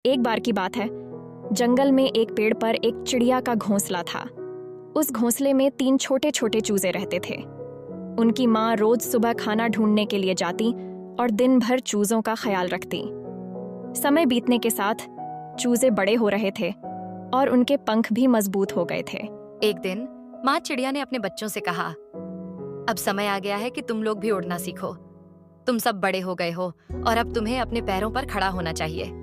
एक बार की बात है, जंगल में एक पेड़ पर एक चिड़िया का घोंसला था। उस घोंसले में 3 छोटे छोटे चूजे रहते थे। उनकी माँ रोज सुबह खाना ढूंढने के लिए जाती और दिन भर चूजों का ख्याल रखती। समय बीतने के साथ चूजे बड़े हो रहे थे और उनके पंख भी मजबूत हो गए थे। एक दिन माँ चिड़िया ने अपने बच्चों से कहा, अब समय आ गया है कि तुम लोग भी उड़ना सीखो। तुम सब बड़े हो गए हो और अब तुम्हें अपने पैरों पर खड़ा होना चाहिए।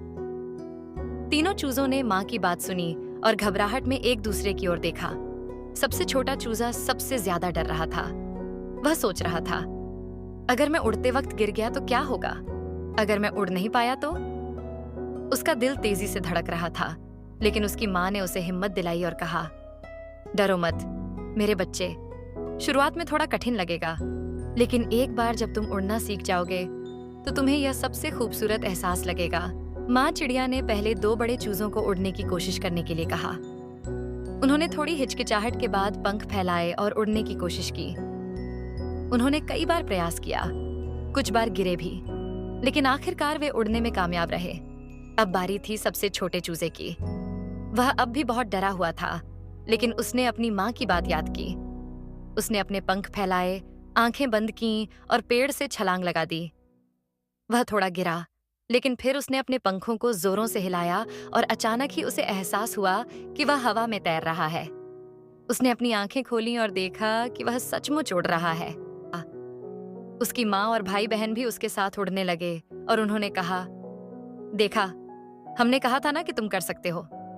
तीनों चूजों ने माँ की बात सुनी और घबराहट में एक दूसरे की ओर देखा। सबसे छोटा चूजा सबसे ज्यादा डर रहा था। वह सोच रहा था, अगर मैं उड़ते वक्त गिर गया तो क्या होगा? अगर मैं उड़ नहीं पाया तो? उसका दिल तेजी से धड़क रहा था, लेकिन उसकी माँ ने उसे हिम्मत दिलाई और कहा, डरो मत मेरे बच्चे। शुरुआत में थोड़ा कठिन लगेगा, लेकिन एक बार जब तुम उड़ना सीख जाओगे तो तुम्हें यह सबसे खूबसूरत एहसास लगेगा। माँ चिड़िया ने पहले 2 बड़े चूजों को उड़ने की कोशिश करने के लिए कहा। उन्होंने थोड़ी हिचकिचाहट के बाद पंख फैलाए और उड़ने की कोशिश की। उन्होंने कई बार प्रयास किया, कुछ बार गिरे भी, लेकिन आखिरकार वे उड़ने में कामयाब रहे। अब बारी थी सबसे छोटे चूजे की। वह अब भी बहुत डरा हुआ था, लेकिन उसने अपनी माँ की बात याद की। उसने अपने पंख फैलाए, आंखें बंद कीं और पेड़ से छलांग लगा दी। वह थोड़ा गिरा, लेकिन फिर उसने अपने पंखों को जोरों से हिलाया और अचानक ही उसे एहसास हुआ कि वह हवा में तैर रहा है। उसने अपनी आंखें खोलीं और देखा कि वह सचमुच उड़ रहा है। उसकी माँ और भाई बहन भी उसके साथ उड़ने लगे और उन्होंने कहा, देखा, हमने कहा था ना कि तुम कर सकते हो।